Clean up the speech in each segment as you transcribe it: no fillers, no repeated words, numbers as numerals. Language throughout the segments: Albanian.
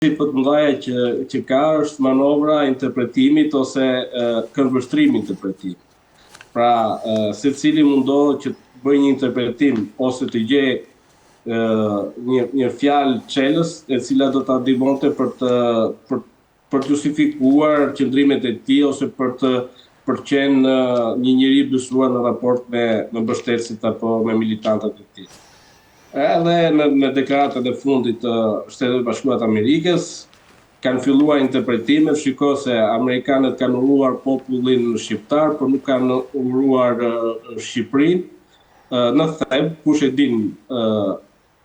të mëdha që ka është manovra interpretimit ose këndvështrimi interpretimit. Pra, secili mundohet që të bëjë një interpretim ose të gjejë një fjalë çelës e cila do ta ndihmonte për të justifikuar qëndrimet e tij ose për të qenë një njeri besuar në raport me mbështetësit apo me militantët e tij. Edhe në deklaratën e fundit të Shtetet Bashkuara të Amerikës kanë filluar interpretimet, shiko se amerikanët kanë uruar popullin shqiptar, por nuk kanë uruar Shqipërinë. Në them, kush e din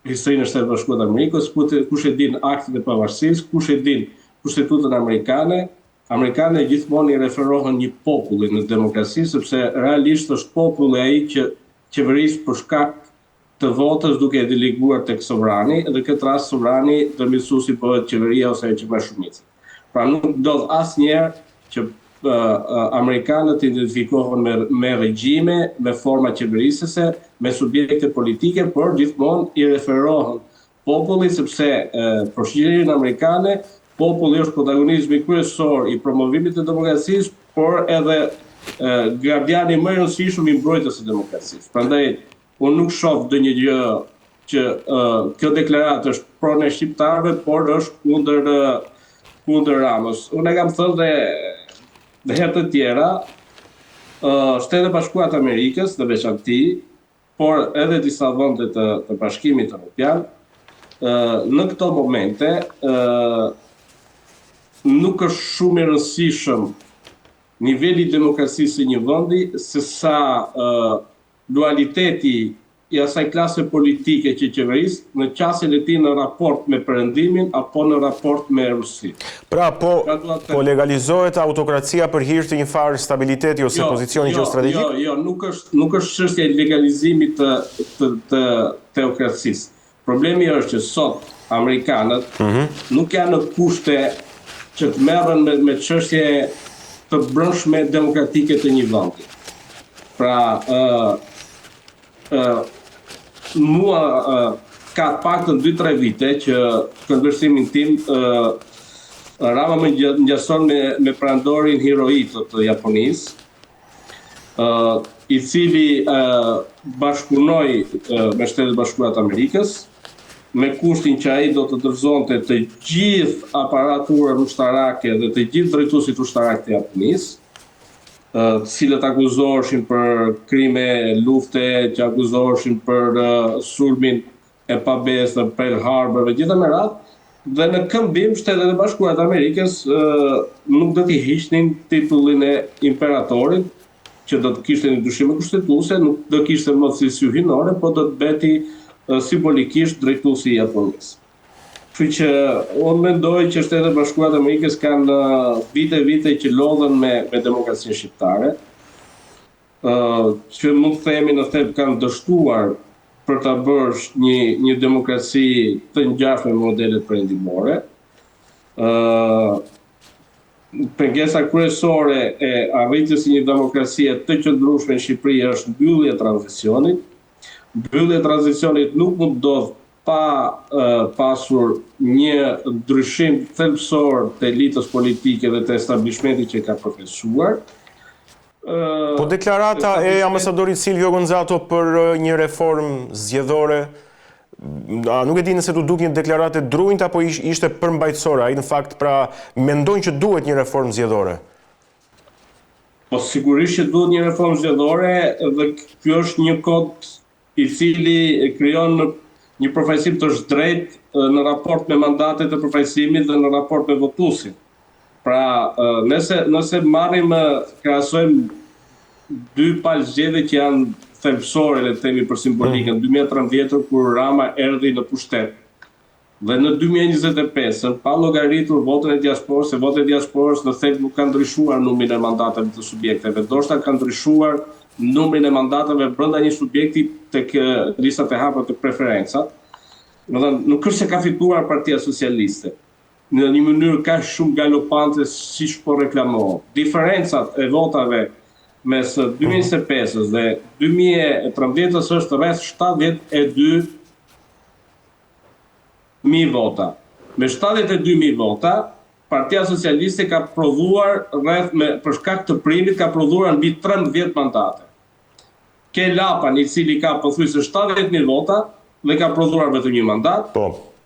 historinë e Shtetit Bashkuar të Amerikës, kush e din aktin e pavarësisë, kush e din kushtetutën amerikane, amerikanët gjithmonë i referohen një populli në demokraci, sepse realisht është populli ai që qeveris për shkak të votës duke e deleguar tek sovrani, dhe këtë rast sovrani ndërmjetësuesi bëhet qeveria ose ajo që ka shumicën. Pra nuk ndodh asnjëherë që amerikanët identifikohen me regjime, me forma qeverisëse, me subjekte politike, por gjithmonë i referohen popullit sepse për shoqërinë amerikane populli është protagonizmi kryesor i promovimit të demokracisë, por edhe gardiani më i rëndësishëm i mbrojtjes së demokracisë. Prandaj unë nuk shoh ndonjë gjë që kjo deklaratë është pronë e shqiptarëve, por është kundër Ramës. Unë e kam thënë dhe herë të tjera, Shtetet Bashkuara të Amerikës në veçanti, por edhe disa vende të Bashkimit Evropian, në këto momente nuk është shumë i rëndësishëm niveli i demokracisë së një vendi se sa lualiteti i asaj klase politike që qeveris në qasjen e tij në raport me Perëndimin apo në raport me Rusinë. Pra, po legalizohet autokracia për hir të një farë stabiliteti ose pozicioni gjeostrategjik? Jo, nuk është çështja e legalizimit të teokracisë. Problemi është që sot amerikanët nuk janë në kushte që të merren me çështje të brendshme demokratike të një vendi. Pra, mua ka paktën 2-3 vite që këndvështrimin tim Rama më ngjason me perandorin Hirohito të Japonisë, i cili bashkëpunoi me Shtetet Bashkuara të Amerikës, me kushtin që ai do të dorëzonte të gjithë aparaturën ushtarake dhe të gjithë drejtuesit ushtarak të Japonisë, të cilët akuzoheshin për krime lufte, që akuzoheshin për sulmin e pabes në Pearl Harbor dhe gjitha me radhë, dhe në këmbim Shtetet e Bashkuara të Amerikës nuk do t'i hiqnin titullin e imperatorit, që do të kishte një dyshime kushtetuese, nuk do kishte më cilësi hyjnore, por do të beti simbolikisht drejtuesi i Japonisë. Kështu që unë mendoj që Shtetet e Bashkuara të Amerikës kanë vite që lodhen me demokracinë shqiptare, që mund të themi në thelb kanë dështuar për ta bërë një demokraci të ngjashme me modelet perëndimore. Pengesa kryesore e arritjes së një demokracie të qëndrueshme në Shqipëri është mbyllja e tranzicionit. Mbyllja e tranzicionit nuk mund ndodh pa pasur një ndryshim thelbësor të elitës politike dhe të establishmentit që ka përfaqësuar. Po deklarata e ambasadorit Silvio Gonzato për një reformë zgjedhore, nuk e di nëse duk një deklaratë e drujt apo ishte përmbajtësore, ai në fakt pra mendojnë që duhet një reformë zgjedhore. Po sigurisht që duhet një reformë zgjedhore dhe ky është një kod i cili krijon një përfaqësim të drejt në raport me mandatet e përfaqësimit dhe në raport me votuesin. Pra, nëse marrim krahasojmë dy palë zgjedhje që janë thelbësore, le të themi për simbolikën, 2013 kur Rama erdhi në pushtet. Dhe në 2025, pa llogaritur votën e diasporës, se votën e diasporës në thelb nuk ka ndryshuar numrin e mandateve të subjekteve, ndoshta ka ndryshuar numrin e mandateve brenda një subjekti tek listat e hapura të preferencat. Nuk është se ka fituar Partia Socialiste në një mënyrë kaq shumë galopante siç po reklamohet. Diferencat e votave mes 2025 dhe 2013 është rreth 72.000 vota. Me 72.000 vota, Partia Socialiste ka prodhuar për shkak të primit ka prodhuar mbi 13 mandate. Ke Lapan, i cili ka pothuajse 70.000 vota dhe ka prodhuar vetëm 1 mandat.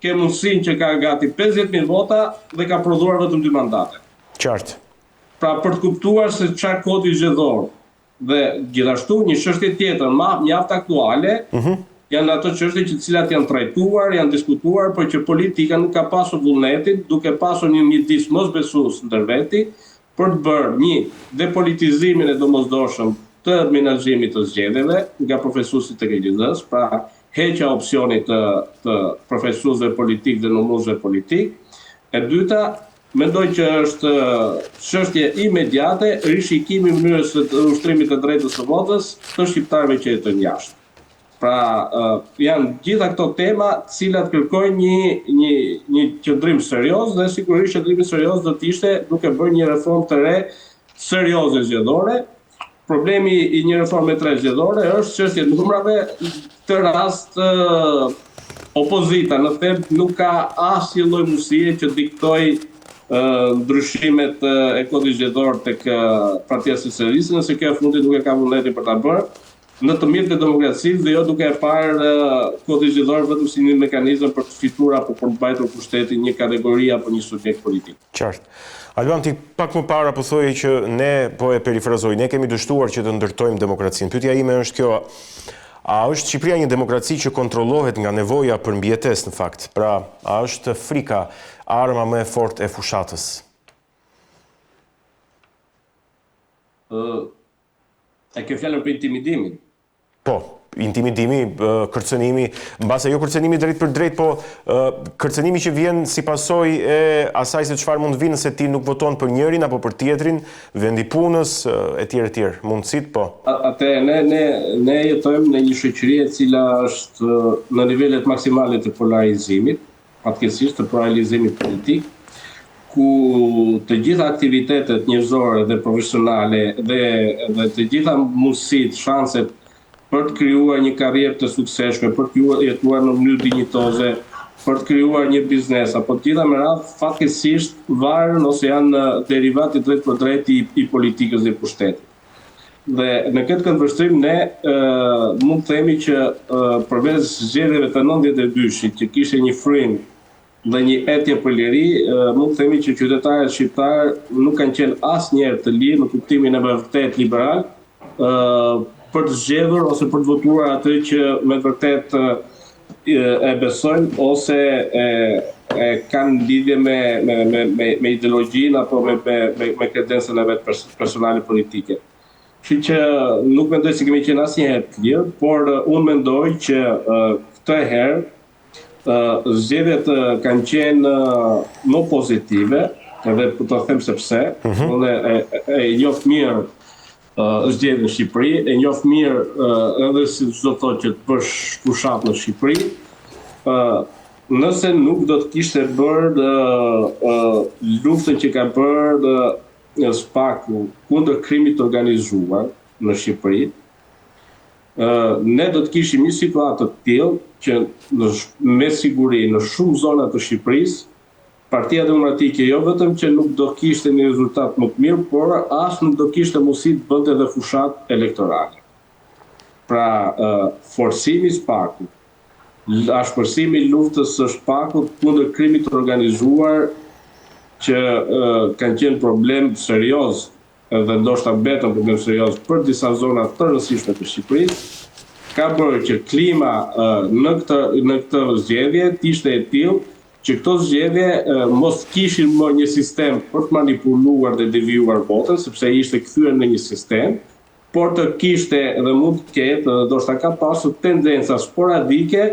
Ke Musin që ka gati 50.000 vota dhe ka prodhuar vetëm 2 mandate. Qartë. Pra për të kuptuar se çfarë kodi zgjedhor dhe gjithashtu një çështje tjetër mjaft aktuale, janë ato çështje që të cilat janë trajtuar, janë diskutuar, por që politika nuk ka pasur vullnetin, duke pasur një mjedis mosbesues ndër veti, për të bërë një depolitizimin e domosdoshëm të menaxhimit të zgjedhjeve nga profesuesit të KGZ-s, pra heqja opsionit të profesuesve politik dhe numëruesve politik. E dyta, mendoj që është çështje imediate rishikimi i mënyrës së ushtrimit të drejtës së votës të shqiptarëve që jetojnë jashtë. Pra, janë gjitha këto tema cilat kërkojnë një qëndrim serioz dhe sigurisht qëndrimi serioz do të ishte duke bërë një reformë të re serioze zgjedhore. Problemi i një reforme të re zgjedhore është çështja e numrave. Këtë rast opozita në thelb nuk ka asnjë lloj mundësie që diktoj ndryshimet e kodit zgjedhor tek Partia Socialiste, nëse kjo e fundit nuk e ka vullnetin për ta bërë, në të mirë të demokracisë dhe jo duke e parë kodin zgjedhor vetëm si një mekanizëm për të fituar apo për të mbajtur pushtetin një kategori apo një subjekt politik. Qartë. Alban, ti pak më para po thoje që ne, po e perifrazoj, ne kemi dështuar që të ndërtojmë demokracinë. Pyetja ime është kjo, a është Shqipëria një demokraci që kontrollohet nga nevoja për mbijetesë në fakt? Pra, a është frika arma më e fortë e fushatës? E ke fjalën për intimidimin? Po, intimidimi, kërcënimi, mbase jo kërcënimi drejt për drejt, po kërcënimi që vjen si pasojë e asaj se çfarë mund vinë nëse ti nuk voton për njërin apo për tjetrin, vendi punës, etj. Mundësit, po. Ne jetojmë në një shoqëri e cila është në nivelet maksimale të polarizimit, fatkeqësisht të polarizimit politik, ku të gjitha aktivitetet njerëzore dhe profesionale dhe të gjitha mundësitë, shanset për të krijuar një karrierë të suksesshme, për të jetuar në mënyrë dinjitoze, për të krijuar një biznes apo të gjitha me radhë, fatkeqësisht varen ose janë derivati drejt për drejt i politikës dhe pushtetit. Dhe në këtë këndvështrim ne mund të themi që përveç zgjedhjeve të 92-shit që kishte një frym dhe një etje për liri, mund të themi që qytetarët shqiptar nuk kanë qenë asnjëherë të lirë në kuptimin e vërtet liberal për të zgjedhur ose për të votuar atë që me vërtet e besojnë ose e kanë lidhje me ideologjinë apo me kredencën e vet personale politike. Kështu që nuk mendoj se kemi qenë asnjëherë të lirë, por unë mendoj që këtë herë zgjedhjet kanë qenë më pozitive, edhe po të them se pse. Unë e njoh mirë zgjedhjen në Shqipëri, e njoh mirë edhe si çdo thotë që të bësh fushat në Shqipëri. Nëse nuk do të kishte bërë luftën që ka bërë Spaku kundër krimit të organizuar në Shqipëri, ne do të kishim një situatë të tillë që me siguri në shumë zona të Shqipërisë Partia Demokratike jo vetëm që nuk do kishte një rezultat më të mirë, por as nuk do kishte mundësi të bënte edhe fushat elektorale. Pra, forcimi i Spakut, ashpërsimi i luftës së Spakut kundër krimit të organizuar që kanë qenë problem serioz dhe ndoshta mbetën problem serioz për disa zona të rëndësishme të Shqipërisë, ka bërë që klima në këtë zgjedhje ishte e tillë që këto zgjedhje mos kishin më një sistem për të manipuluar dhe devijuar votën, sepse ishte kthyer në një sistem, por të kishte dhe mund të ketë, dhe ndoshta ka pasur tendenca sporadike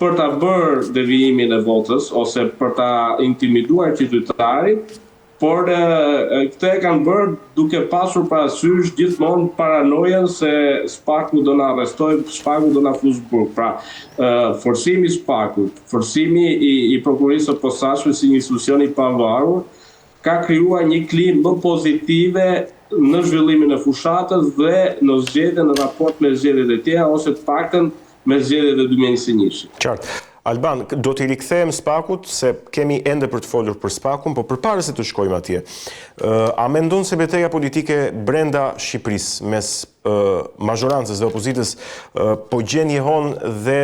për ta bërë devijimin e votës ose për ta intimiduar qytetarin, por këtë e kanë bërë duke pasur parasysh gjithmonë paranojën se Spaku do na arrestojë, Spaku do na fusë burg. Pra, forcimi i Spakut, forcimi i prokurisë së posaçme si një institucion i pavarur, ka krijuar një klimë më pozitive në zhvillimin e fushatës dhe në zgjedhjen në raport me zgjedhjet e tjera ose të paktën me zgjedhjet e 2021-shit. Qartë. Alban, do t'i rikthejmë Spakut, se kemi ende për të folur për Spakun, po përpara se të shkojmë atje, a mendon se betejë politike brenda Shqipërisë mes mazhorancës dhe opozitës po gjen jehon dhe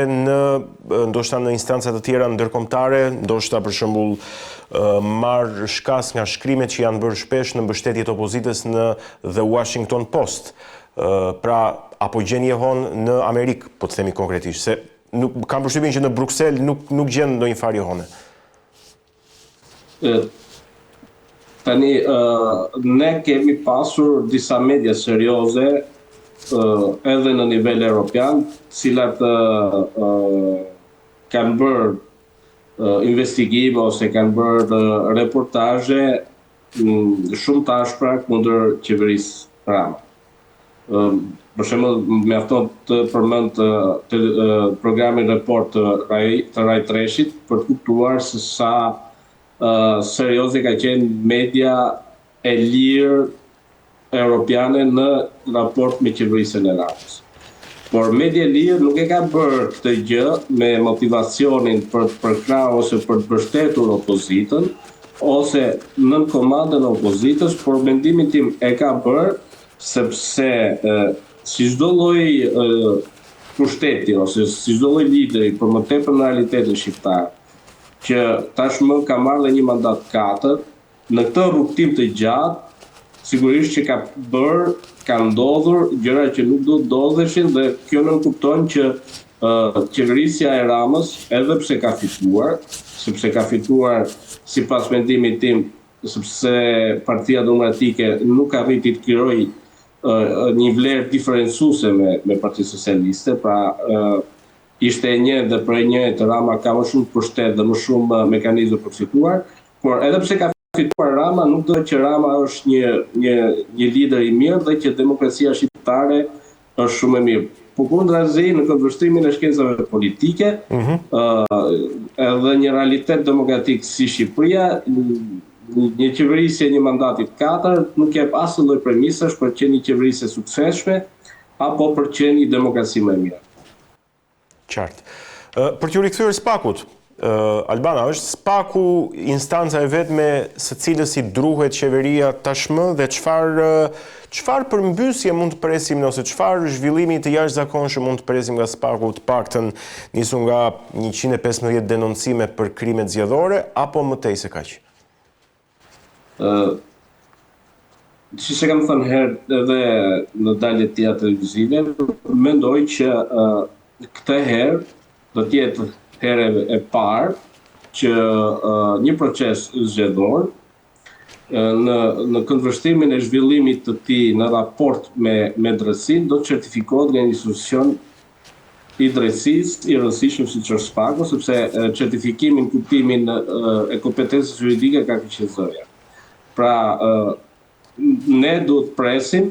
ndoshta në instanca të tjera ndërkombëtare, ndoshta për shembull marr shkas nga shkrimet që janë bërë shpesh në mbështetje të opozitës në The Washington Post. Pra, apo gjen jehon në Amerikë, po të themi konkretisht, se kam përshtypjen që në Bruksel nuk gjen ndonjë farë jehone. Tani, ne kemi pasur disa media serioze edhe në nivel evropian, cilat kanë bërë investigime ose kanë bërë reportazhe shumë të ashpra kundër qeverisë Rama. Për shembull, mjafton të përmend programin report të Raj Treshit për të kuptuar se sa serioze ka qenë media e lirë europiane në raport me qeverisën e Ramës. Por media e lirë nuk e ka bërë këtë gjë me motivacionin për të përkrahur ose për të mbështetur opozitën ose nën komandën e opozitës, por mendimin tim e ka bërë sepse si çdo lloj pushteti ose si çdo lloj lideri, për më tepër në realitetin shqiptar, që tashmë ka marrë dhe një mandat 4, në këtë rrugtim të gjatë, sigurisht që ka ndodhur gjëra që nuk do të ndodheshin dhe kjo nuk kupton që qeverisja e Ramës, edhe pse ka fituar, sepse ka fituar sipas mendimit tim, sepse Partia Demokratike nuk arriti të krijojë një vlerë diferencuese me Partinë Socialiste, pra ishte e njëjtë dhe për e njëjtë Rama ka më shumë pushtet dhe më shumë mekanizme për fituar, por edhe pse ka fituar Rama, nuk do që Rama është një lider i mirë dhe që demokracia shqiptare është shumë e mirë. Po kundrazi në këndvështrimin e shkencave politike, edhe një realitet demokratik si Shqipëria, një qeverisje një mandatit 4 nuk jep asnjë lloj premisash për të qenë një qeverisje suksesshme apo për të qenë një demokraci më e mirë. Qartë. Për t'ju rikthyer Spakut, Albana, është Spaku instanca e vetme së cilës i druhet qeveria tashmë dhe çfarë përmbysje mund të presim ose çfarë zhvillimi të jashtëzakonshëm mund të presim nga Spaku, të paktën nisur nga 115 denoncime për krime zgjedhore apo më tej se kaq? Si që kam thënë herë edhe në daljet tjera televizive, mendoj që këtë herë do t'jetë herë e parë që një proces zgjedhor në këndvështrimin e zhvillimit të tij në raport me drejtsinë do të certifikohet nga një institucion i drejtësisë i rëndësishëm siç është Spaku, sepse certifikimin, kuptimin e kompetencës juridike ka KQZ-ja. Pra, ne duhet presim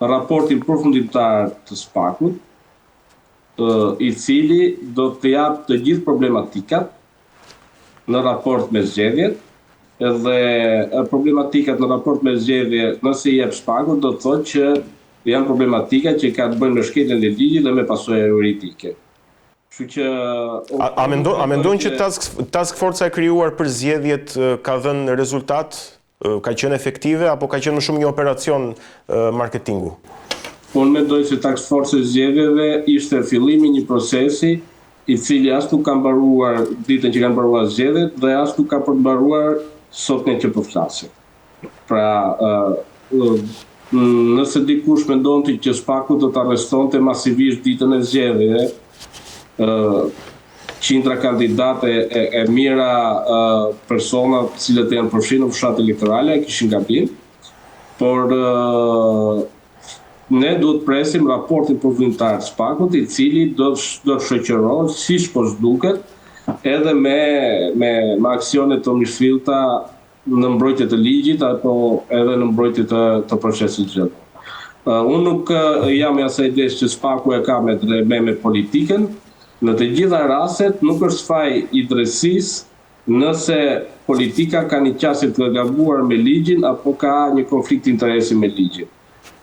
raportin përfundimtar të Spakut, i cili do të japë të gjithë problematikat në raport me zgjedhjet, edhe problematikat në raport me zgjedhje, nëse i jep Spakut, do të thotë që janë problematika që ka të bëjnë me shkeljen e ligjit dhe me pasojë juridike. A mendon që task forca e krijuar për zgjedhjet ka dhënë rezultat? Ka qenë efektive apo ka qenë më shumë një operacion marketingu? Unë mendoj se task forca e zgjedhjeve ishte fillimi një procesi i cili as nuk ka mbaruar ditën që kanë mbaruar zgjedhjet dhe as nuk ka përmbaruar sotme që po flasim. Pra, nëse dikush mendonte që Spaku do të arrestonte masivisht ditën e zgjedhjeve, qindra kandidate e mira persona cilët janë përfshirë në fushat elektorale, kishin gabim, por ne duhet presim raportin përfundimtar të Spakut, i cili do të shoqërohet siç po s'duket, edhe me aksione të mirëfillta në mbrojtje të ligjit apo edhe në mbrojtje të procesit zgjedhor. Unë nuk jam i asaj idesë që Spaku e ka me politikën. Në të gjitha rastet nuk është faj i drejtësisë nëse politika ka një qasje të gabuar me ligjin apo ka një konflikt interesi me ligjin.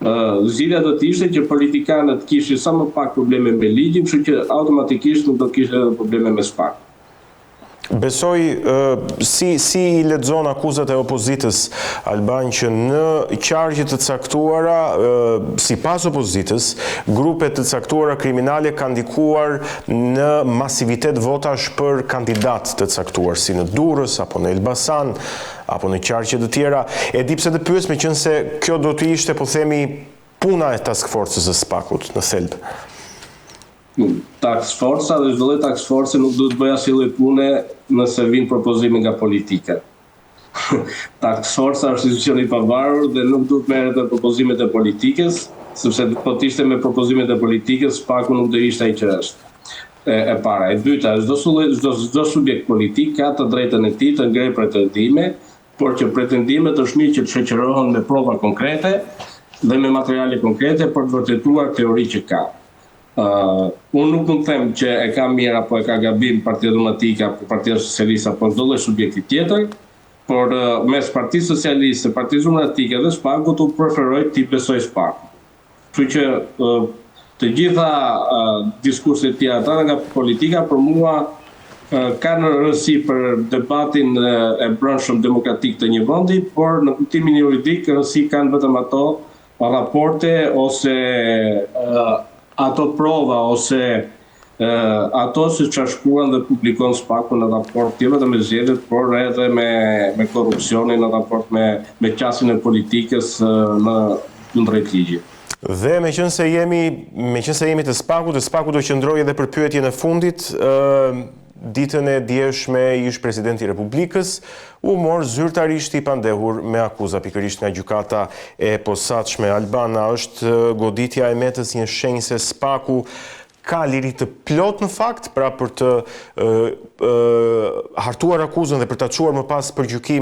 Zgjidhja do të ishte që politikanët kishin sa më pak probleme me ligjin, kështu që automatikisht nuk do kishin probleme me SPAK. Besoj, si i lexon akuzat e opozitës Alban që në qargje të caktuara, sipas opozitës, grupe të caktuara kriminale kanë ndikuar në masivitet votash për kandidat të caktuar, si në Durrës apo në Elbasan apo në qargje të tjera. E di pse të pyes, meqense kjo do të ishte, po themi, puna e task force-së së SPAK-ut në thelb. Task force dhe çdo task force nuk duhet bëj asnjë lloj pune nëse vijnë propozime nga politika. Task force është institucion i pavarur dhe nuk duhet merret me propozimet e politikës, sepse po të ishte me propozimet e politikës, SPAK-u nuk do ishte ai që është. E para, e dyta, çdo subjekt politik ka të drejtën e tij të ngrejë pretendime, por që pretendimet është mirë që të shoqërohen me prova konkrete dhe me materiale konkrete për të vërtetuar teori që ka. Unë nuk mund të them që e ka mirë apo e ka gabim Partia Demokratike apo Partia Socialiste apo çdo lloj subjekti tjetër, por mes Partisë Socialiste, Partisë Demokratike dhe SPAK-ut unë preferoj të besoj SPAK-ut. Kështu që të gjitha diskurset tjera nga politika për mua kanë rëndësi për debatin e brendshëm demokratik të një vendi, por në kuptimin juridik rëndësi kanë vetëm ato raporte ose ato prova ose ato që shkruan dhe publikon SPAK-u në raport jo vetëm me zgjedhjet, por edhe me korrupsionin në raport me qasjen e politikës në kundrejt ligjit. Dhe meqense jemi të SPAK-ut, SPAK-u do qëndrojë edhe për pyetjen e fundit. Ditën e djeshme ish presidenti i Republikës u mor zyrtarisht i pandehur me akuza pikërisht nga gjykata e posaçme. Albana, është goditja e metës një shenjë se SPAK-u ka liri të plot në fakt, pra për të hartuar akuzën dhe për ta çuar më pas për gjykim